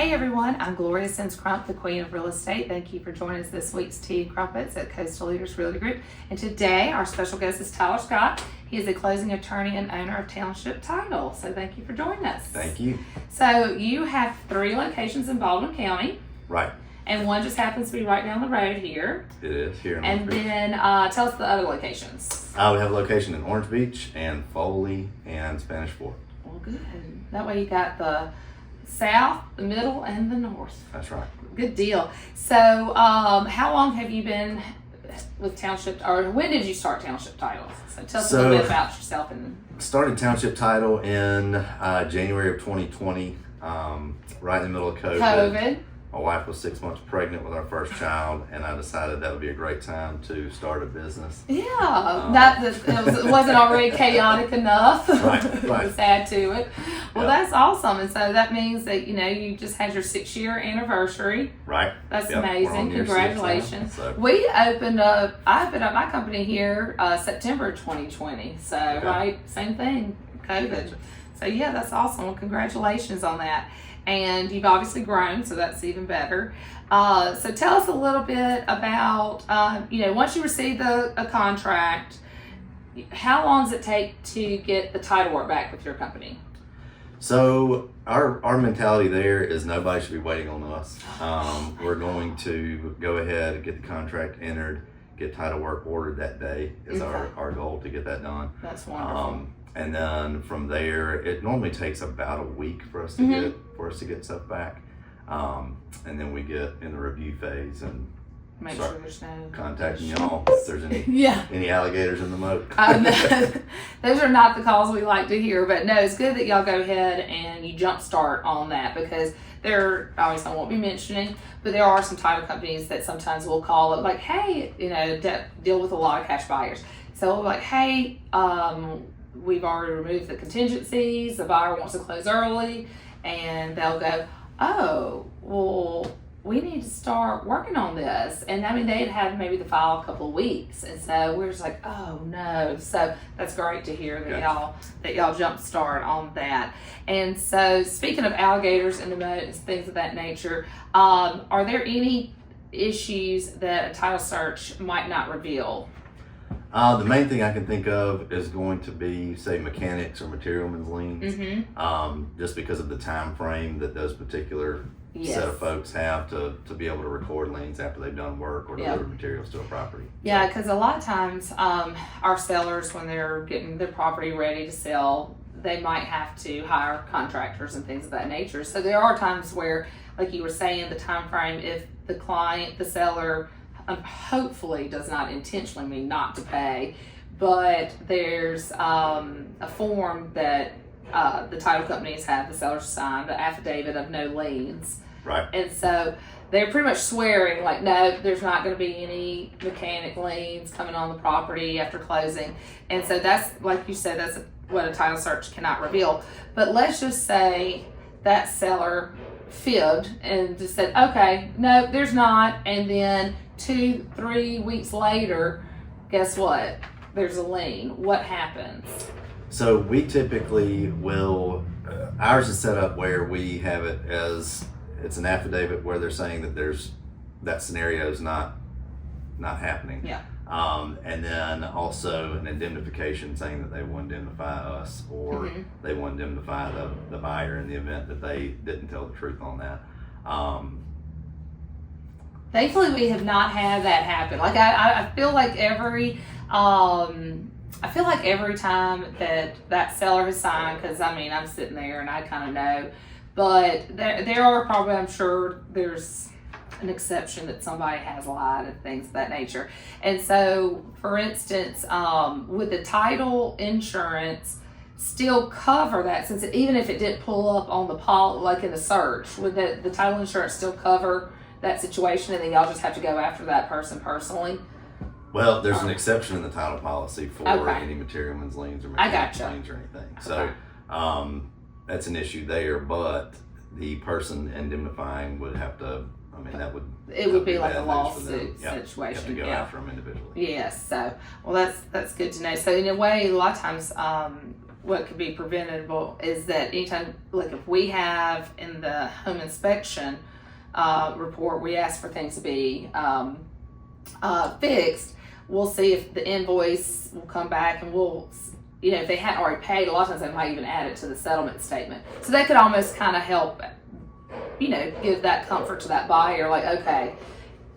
Hey everyone, I'm Gloria S, Crump, the Queen of Real Estate. Thank you for joining us this week's Tea Crumpets at Coastal Leaders Realty Group. And today our special guest is Tyler Scott. He is a closing attorney and owner of Township Title. So thank you for joining us. Thank you. So you have 3 locations in Baldwin County. Right. And one just happens to be right down the road here. It is here in And Orange Beach. then tell us the other locations. We have a location in Orange Beach and Foley and Spanish Fork. Well, good. That way you got the south, the middle, and the north. That's right. Good deal. So, how long have you been with Township, or when did you start Township Title? So tell us a little bit about yourself. And started Township Title in January of 2020, right in the middle of COVID. My wife was 6 months pregnant with our first child, and I decided that would be a great time to start a business. Yeah, it wasn't already chaotic enough. Right. Just add to it. Well, That's awesome. And so that means that, you just had your 6-year anniversary. Right. That's Yep. amazing. Congratulations. Now, so. I opened up my company here September 2020. So, Okay. right, same thing, COVID. So, yeah, that's awesome. Well, congratulations on that. And you've obviously grown, so that's even better. So tell us a little bit about, once you receive a contract, how long does it take to get the title work back with your company? So our mentality there is nobody should be waiting on us. We're going to go ahead and get the contract entered, get title work ordered that day is our goal to get that done. That's wonderful. And then from there, it normally takes about a week for us to get stuff back. And then we get in the review phase and make sure there's no contacting y'all if there's any alligators in the moat. Those are not the calls we like to hear, but no, it's good that y'all go ahead and you jumpstart on that, because there, obviously I won't be mentioning, but there are some title companies that sometimes will call up like, hey, deal with a lot of cash buyers. So we'll be like, hey, we've already removed the contingencies, the buyer wants to close early, and they'll go, oh, well, we need to start working on this. And they'd had maybe the file a couple of weeks, and so we're just like, oh no. So that's great to hear that y'all jump start on that. And so speaking of alligators and the moat and things of that nature, are there any issues that a title search might not reveal? The main thing I can think of is going to be, say, mechanics or materialman's liens, just because of the time frame that those particular set of folks have to be able to record liens after they've done work or delivered materials to a property. Yeah, because a lot of times our sellers, when they're getting their property ready to sell, they might have to hire contractors and things of that nature. So there are times where, like you were saying, the time frame, if the seller, hopefully does not intentionally mean not to pay, but there's a form that the title companies have the sellers sign, the affidavit of no liens. Right. And so they're pretty much swearing like, no, there's not going to be any mechanic liens coming on the property after closing. And so that's, like you said, that's what a title search cannot reveal. But let's just say that seller fibbed and just said, okay, no, there's not. And then 2-3 weeks later, guess what? There's a lien. What happens? So we typically will, ours is set up where we have it as, it's an affidavit where they're saying that that scenario is not happening. Yeah. And then also an indemnification saying that they will indemnify us, or they will indemnify the buyer in the event that they didn't tell the truth on that. Thankfully, we have not had that happen. Like I feel like every time that seller has signed, because I'm sitting there and I kind of know, but there are probably, I'm sure there's an exception that somebody has lied and things of that nature. And so, for instance, would the title insurance still cover that, since even if it didn't pull up on the like in the search, would the title insurance still cover that situation, and then y'all just have to go after that person personally? Well, there's an exception in the title policy for any materialman's liens or mechanics liens or anything. So that's an issue there, but the person indemnifying would have to, it would be like a lawsuit situation. You have to go after them individually. Yes. So, well, that's good to know. So in a way, a lot of times what could be preventable is that anytime, like if we have in the home inspection report, we ask for things to be fixed, we'll see if the invoice will come back, and we'll, if they hadn't already paid, a lot of times they might even add it to the settlement statement. So that could almost kind of help, give that comfort to that buyer, like, okay,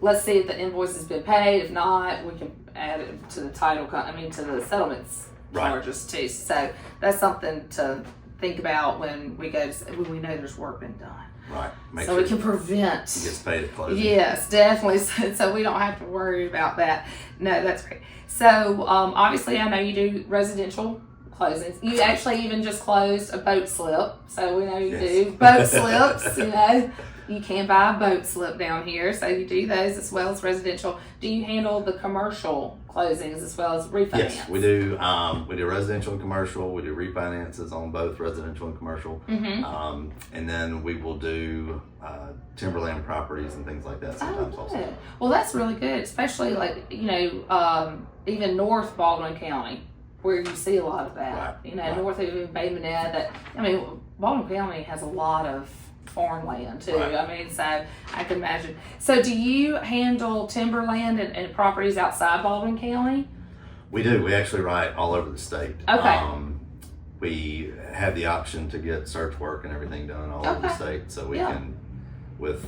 let's see if the invoice has been paid. If not, we can add it to the to the settlements charges too. So that's something to think about when we know there's work been done. Right. So we can prevent. He gets paid at closing. Yes, definitely. So we don't have to worry about that. No, that's great. So obviously, I know you do residential closings. You actually even just closed a boat slip. So we know you do boat slips. You can buy a boat slip down here. So you do those as well as residential. Do you handle the commercial closings as well as refinance? Yes, we do. We do residential and commercial. We do refinances on both residential and commercial. And then we will do timberland properties and things like that sometimes also. Well, that's really good, especially even North Baldwin County, where you see a lot of that. North of even Bay Minette. Baldwin County has a lot of farmland too. So I can imagine. So do you handle timberland and properties outside Baldwin County? We do. We actually write all over the state. Okay. We have the option to get search work and everything done all over the state, so we can, with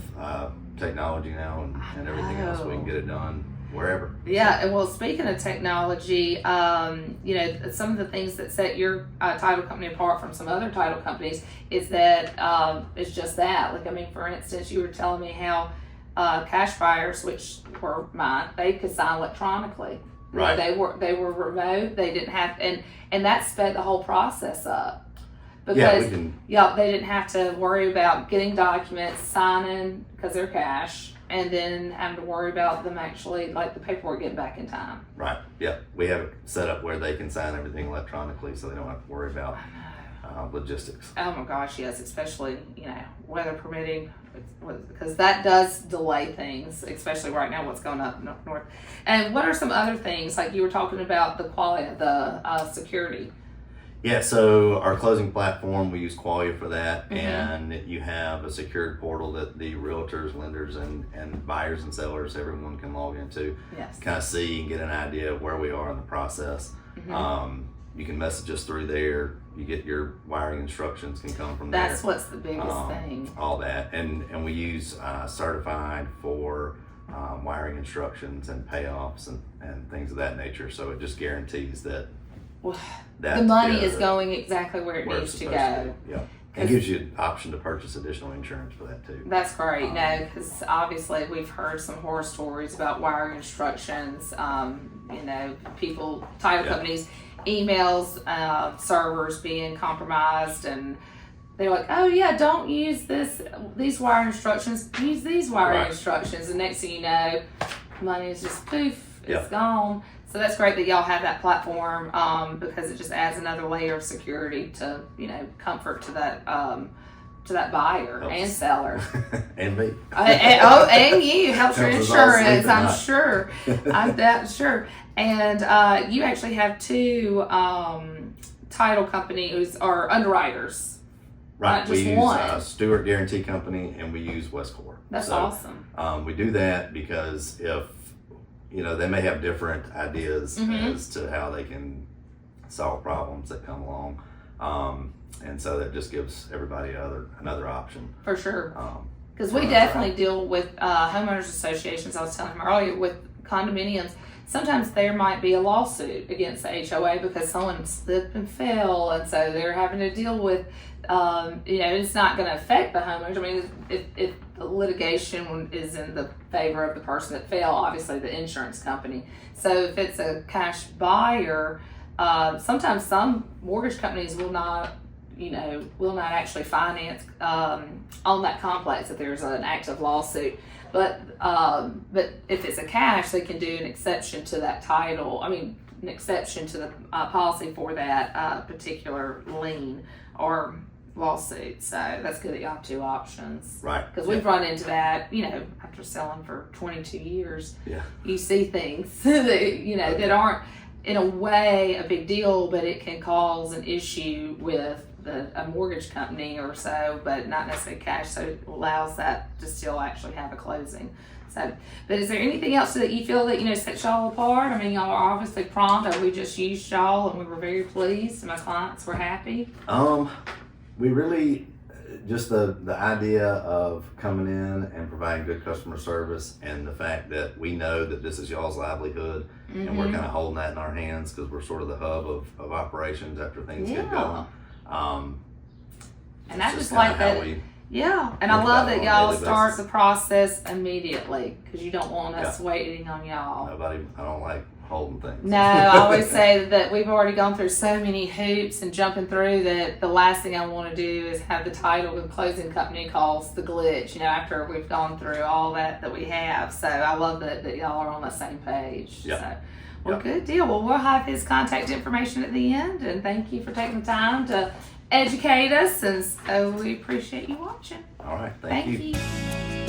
technology now and everything else, we can get it done wherever. Yeah, and well, speaking of technology, some of the things that set your title company apart from some other title companies is that it's just that. For instance, you were telling me how cash buyers, which were mine, they could sign electronically. Right. They were remote. They didn't have, and that sped the whole process up. Because they didn't have to worry about getting documents, signing because they're cash, and then having to worry about them actually, like the paperwork, getting back in time. Right. Yeah. We have it set up where they can sign everything electronically, so they don't have to worry about logistics. Oh my gosh, yes, especially weather permitting, because that does delay things, especially right now what's going up north. And what are some other things, like you were talking about the quality, the security? Yeah, so our closing platform, we use Qualia for that, and you have a secured portal that the realtors, lenders, and buyers and sellers, everyone can log into, kind of see and get an idea of where we are in the process. You can message us through there. You get your wiring instructions can come from there. That's what's the biggest thing. All that, and we use Certified for wiring instructions and payoffs and things of that nature. So it just guarantees that the money is going exactly where it needs to go. Yeah. And gives you an option to purchase additional insurance for that too. That's great. Because obviously we've heard some horror stories about wiring instructions. People, title companies, emails, servers being compromised, and they're like, "Oh yeah, don't use these wiring instructions. Use these wiring instructions." And next thing you know, money is just poof, it's gone. So that's great that y'all have that platform, because it just adds another layer of security to, comfort to that buyer and seller. And me. And you. Helps your insurance, I'm sure. I'm sure. And you actually have two title companies or underwriters. Right. Not we just use one. Stewart Guarantee Company, and we use Westcor. That's awesome. We do that because if they may have different ideas as to how they can solve problems that come along. And so that just gives everybody another option. For sure. Because we definitely deal with homeowners associations. I was telling him earlier, with condominiums, sometimes there might be a lawsuit against the HOA because someone slipped and fell, and so they're having to deal with, it's not going to affect the homeowners. If the litigation is in the favor of the person that fell, obviously the insurance company. So if it's a cash buyer, sometimes some mortgage companies will not actually finance on that complex if there's an active lawsuit. But if it's a cash, they can do an exception to that title. An exception to the policy for that particular lien or lawsuit. So that's good that you have two options. Right. Because we've run into that, after selling for 22 years. Yeah. You see things that, that aren't in a way a big deal, but it can cause an issue with a mortgage company or so, but not necessarily cash, so it allows that to still actually have a closing. So, but is there anything else that you feel that, sets y'all apart? I mean, y'all are obviously prompt, or we just used y'all and we were very pleased and my clients were happy? We really, just the idea of coming in and providing good customer service, and the fact that we know that this is y'all's livelihood, and we're kind of holding that in our hands because we're sort of the hub of operations after things get going. And I just like that. Yeah, and I love that y'all start the process immediately, because you don't want us waiting on y'all. I don't like holding things. No, I always say that we've already gone through so many hoops and jumping through that the last thing I want to do is have the title of the closing company cause the glitch, after we've gone through all that we have. So I love that y'all are on the same page. Yep. So, well, good deal. Well, we'll have his contact information at the end, and thank you for taking the time to educate us, and so we appreciate you watching. All right, thank you. you.